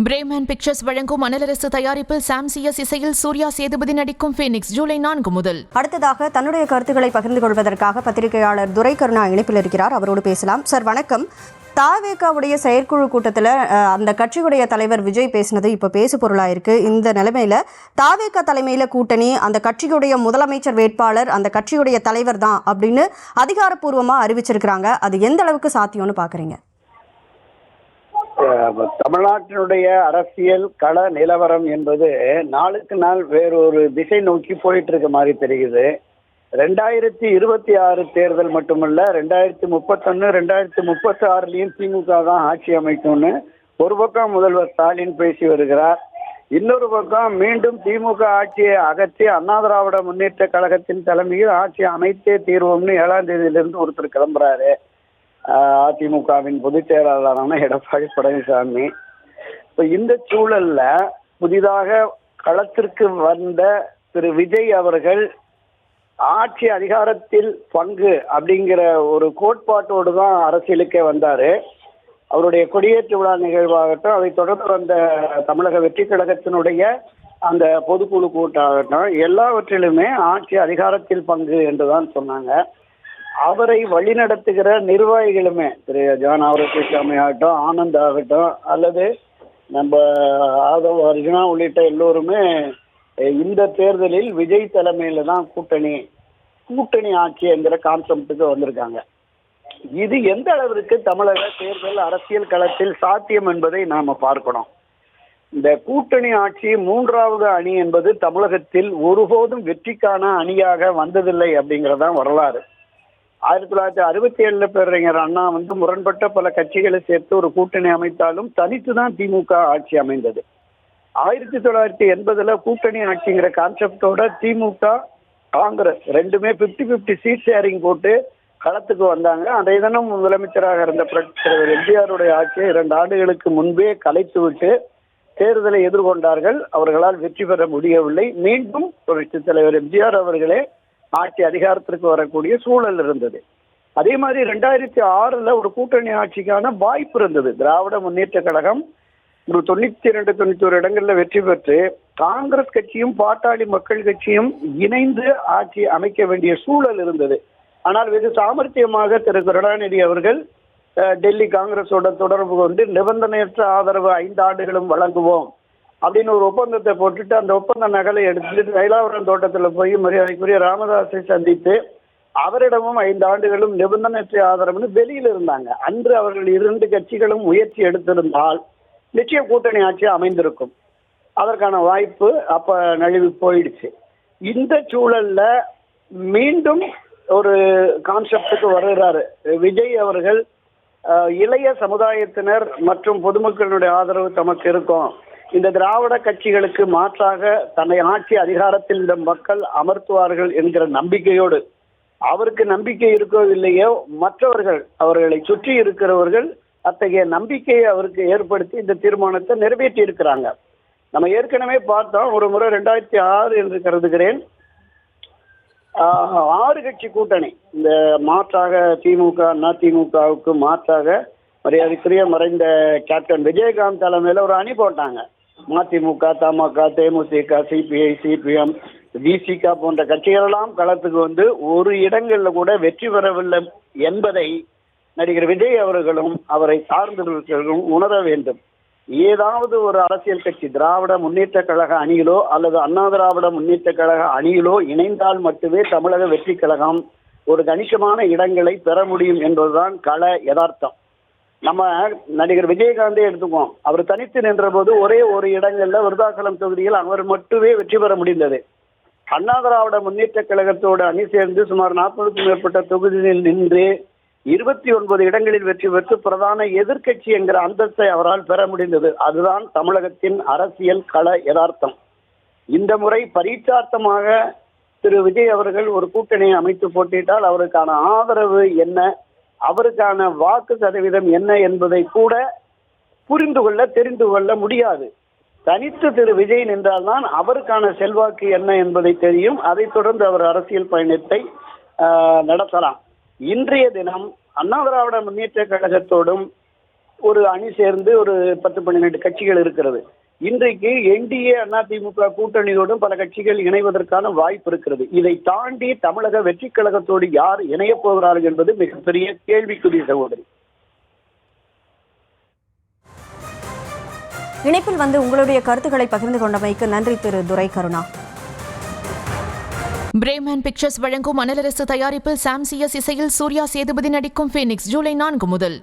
Bremen pictures வழங்கும் அனலரசு தயாரிப்பில் சாம் CS இசையில் சூர்யா சேதுபதி நடிக்கும் ஃபீனிக்ஸ் ஜூலை 4 முதல். அடுத்ததாக தன்னுடைய கருத்துக்களை பகிர்ந்து கொள்வதற்காக பத்திரிகையாளர் துரை கருணா இணைப்பில் இருக்கிறார். அவரோடு பேசலாம். சார் வணக்கம். தாவேகாவுடைய செயற்குழு கூட்டத்தில் அந்த கட்சியுடைய தலைவர் விஜய் பேசினது இப்போ பேசு பொருளாக இருக்குது. இந்த நிலைமையில் தாவேகா தலைமையில் கூட்டணி, அந்த கட்சியுடைய முதலமைச்சர் வேட்பாளர் அந்த கட்சியுடைய தலைவர் தான் அப்படின்னு அதிகாரப்பூர்வமாக அறிவிச்சிருக்கிறாங்க. அது எந்த அளவுக்கு சாத்தியம்னு பார்க்குறீங்க? தமிழ்நாட்டினுடைய அரசியல் கள நிலவரம் என்பது நாளுக்கு நாள் வேறொரு திசை நோக்கி போயிட்டு இருக்க மாதிரி தெரியுது. 2026 தேர்தல் மட்டுமல்ல, 2031 2036 திமுக தான் ஆட்சி அமைக்கும்னு ஒரு பக்கம் முதல்வர் ஸ்டாலின் பேசி வருகிறார். இன்னொரு பக்கம் மீண்டும் திமுக ஆட்சியை அகற்றி அண்ணா திராவிட முன்னேற்ற கழகத்தின் தலைமையில் ஆட்சி அமைத்தே தீர்வோம்னு 7ஆம் தேதியிலிருந்து ஒருத்தர் கிளம்புறாரு. அதிமுகவின் பொதுச் செயலாளரான எடப்பாடி பழனிசாமி. இப்போ இந்த சூழல்ல புதிதாக களத்திற்கு வந்த திரு விஜய் அவர்கள் ஆட்சி அதிகாரத்தில் பங்கு அப்படிங்கிற ஒரு கோட்பாட்டோடு தான் அரசியலுக்கே வந்தாரு. அவருடைய கொடியேற்று விழா நிகழ்வாகட்டும், அதை தொடர்ந்து வந்த தமிழக வெற்றி கழகத்தினுடைய அந்த பொதுக்குழு கூட்டாகட்டும், எல்லாவற்றிலுமே ஆட்சி அதிகாரத்தில் பங்கு என்றுதான் சொன்னாங்க. அவரை வழிநடத்துகிற நிர்வாகிகளுமே திரு ஜான் ஆரோக்கியசாமி ஆகட்டும், ஆனந்த் ஆகட்டும், அல்லது நம்ம ஆதவ் அர்ஜுனா உள்ளிட்ட எல்லோருமே இந்த தேர்தலில் விஜய் தலைமையில தான் கூட்டணி ஆட்சி என்கிற கான்செப்டுக்கு வந்திருக்காங்க. இது எந்த அளவிற்கு தமிழக தேர்தல் அரசியல் களத்தில் சாத்தியம் என்பதை நாம பார்க்கணும். இந்த கூட்டணி ஆட்சி 3வது அணி என்பது தமிழகத்தில் ஒருபோதும் வெற்றிக்கான அணியாக வந்ததில்லை அப்படிங்கிறதான் வரலாறு. 1967 பேரறிஞர் அண்ணா முரண்பட்ட பல கட்சிகளை சேர்த்து ஒரு கூட்டணி அமைத்தாலும் தனித்து தான் திமுக ஆட்சி அமைந்தது. 1980 கூட்டணி ஆட்சிங்கிற கான்செப்டோட திமுக காங்கிரஸ் ரெண்டுமே 50-50 சீட் ஷேரிங் போட்டு களத்துக்கு வந்தாங்க. அதை தினம் முதலமைச்சராக இருந்த தலைவர் எம்ஜிஆருடைய ஆட்சியை 2 ஆண்டுகளுக்கு முன்பே கலைத்து விட்டு தேர்தலை எதிர்கொண்டார்கள். அவர்களால் வெற்றி பெற முடியவில்லை. மீண்டும் புரட்சித் தலைவர் எம்ஜிஆர் அவர்களே ஆட்சி அதிகாரத்திற்கு வரக்கூடிய சூழல் இருந்தது. அதே மாதிரி 2006 ஒரு கூட்டணி ஆட்சிக்கான வாய்ப்பு இருந்தது. திராவிட முன்னேற்ற கழகம் ஒரு 92-91 இடங்கள்ல வெற்றி பெற்று காங்கிரஸ் கட்சியும் பாட்டாளி மக்கள் கட்சியும் இணைந்து ஆட்சி அமைக்க வேண்டிய சூழல் இருந்தது. ஆனால் வெகு சாமர்த்தியமாக திரு கருணாநிதி அவர்கள் டெல்லி காங்கிரஸோட தொடர்பு கொண்டு நிபந்தனையற்ற ஆதரவு 5 ஆண்டுகளும் வழங்குவோம் அப்படின்னு ஒரு ஒப்பந்தத்தை போட்டுட்டு அந்த ஒப்பந்த நகலை எடுத்துட்டு தைலாவரம் தோட்டத்தில் போய் மரியாதைக்குரிய ராமதாஸை சந்தித்து அவரிடமும் 5 ஆண்டுகளும் நிபந்தனையற்ற ஆதரவுன்னு வெளியில் இருந்தாங்க. அன்று அவர்கள் 2 கட்சிகளும் முயற்சி எடுத்திருந்தால் நிச்சயம் கூட்டணி ஆட்சி அமைந்திருக்கும். அதற்கான வாய்ப்பு அப்ப நழுவி போயிடுச்சு. இந்த சூழல்ல மீண்டும் ஒரு கான்செப்டுக்கு வருகிறாரு விஜய் அவர்கள். இளைய சமுதாயத்தினர் மற்றும் பொதுமக்களுடைய ஆதரவு தமக்கு இருக்கும், இந்த திராவிட கட்சிகளுக்கு மாற்றாக தன்னை ஆட்சி அதிகாரத்தில் இந்த மக்கள் அமர்த்துவார்கள் என்கிற நம்பிக்கையோடு, அவருக்கு நம்பிக்கை இருக்கோ இல்லையோ மற்றவர்கள் அவர்களை சுற்றி இருக்கிறவர்கள் அத்தகைய நம்பிக்கையை அவருக்கு ஏற்படுத்தி இந்த தீர்மானத்தை நிறைவேற்றி இருக்கிறாங்க. நம்ம ஏற்கனவே பார்த்தோம், ஒரு முறை 2006 என்று கருதுகிறேன், 6 கட்சி கூட்டணி இந்த மாற்றாக திமுக அதிமுகவுக்கு மாற்றாக மரியாதைக்குரிய மறைந்த கேப்டன் விஜயகாந்த் தலைமையில் ஒரு அணி போட்டாங்க. மதிமுக, தமாக, தேமுதிக, சிபிஐ, சிபிஎம், விசிக போன்ற கட்சிகளெல்லாம் களத்துக்கு வந்து ஒரு இடங்கள்ல கூட வெற்றி பெறவில்லை என்பதை நடிகர் விஜய் அவர்களும் அவரை சார்ந்தவர்களும் உணர வேண்டும். ஏதாவது ஒரு அரசியல் கட்சி திராவிட முன்னேற்ற கழக அணியிலோ அல்லது அண்ணா திராவிட முன்னேற்ற கழக அணியிலோ இணைந்தால் மட்டுமே தமிழக வெற்றி கழகம் ஒரு கணிசமான இடங்களை பெற முடியும் என்பதுதான் கள யதார்த்தம். நம்ம நடிகர் விஜயகாந்தே எடுத்துக்குவோம். அவர் தனித்து நின்ற போது ஒரே ஒரு இடங்கள்ல விருதாச்சலம் தொகுதியில் அவர் மட்டுமே வெற்றி பெற முடிந்தது. அண்ணா திராவிட முன்னேற்ற கழகத்தோடு அணி சேர்ந்து சுமார் 40க்கும் மேற்பட்ட தொகுதியில் நின்று 29 இடங்களில் வெற்றி பெற்று பிரதான எதிர்க்கட்சி என்கிற அந்தஸ்தை அவரால் பெற முடிந்தது. அதுதான் தமிழகத்தின் அரசியல் கள யதார்த்தம். இந்த முறை பரீட்சார்த்தமாக திரு விஜய் அவர்கள் ஒரு கூட்டணியை அமைத்து போட்டியிட்டால் அவருக்கான ஆதரவு என்ன, அவருக்கான வாக்கு சதவீதம் என்ன என்பதை கூட புரிந்து கொள்ள தெரிந்து கொள்ள முடியாது. தனித்து திரு விஜய் நின்றால்தான் அவருக்கான செல்வாக்கு என்ன என்பதை தெரியும். அதைத் தொடர்ந்து அவர் அரசியல் பயணத்தை நடத்தலாம். இன்றைய தினம் அண்ணா திராவிட முன்னேற்ற கழகத்தோடும் ஒரு அணி சேர்ந்து ஒரு 10-12 கட்சிகள் இருக்கிறது. இன்றைக்கு என்டிஏ அதிமுக கூட்டணியோடும் பல கட்சிகள் இணைவதற்கான வாய்ப்பு இருக்கிறது. இதை தாண்டி தமிழக வெற்றி கழகத்தோடு யார் இணையப் போகிறார்கள் என்பது மிகப்பெரிய கேள்விக்குரிய சகோதரி. இணைப்பில் வந்து உங்களுடைய கருத்துக்களை பகிர்ந்து கொண்டமைக்கு நன்றி திரு துரை கருணா. பிரேமேன் பிக்சர்ஸ் வழங்கும் மணலரசு தயாரிப்பில் சாம் சிஎஸ் இசையில் சூர்யா சேதுபதி நடிக்கும் ஃபீனிக்ஸ் ஜூலை 4 முதல்.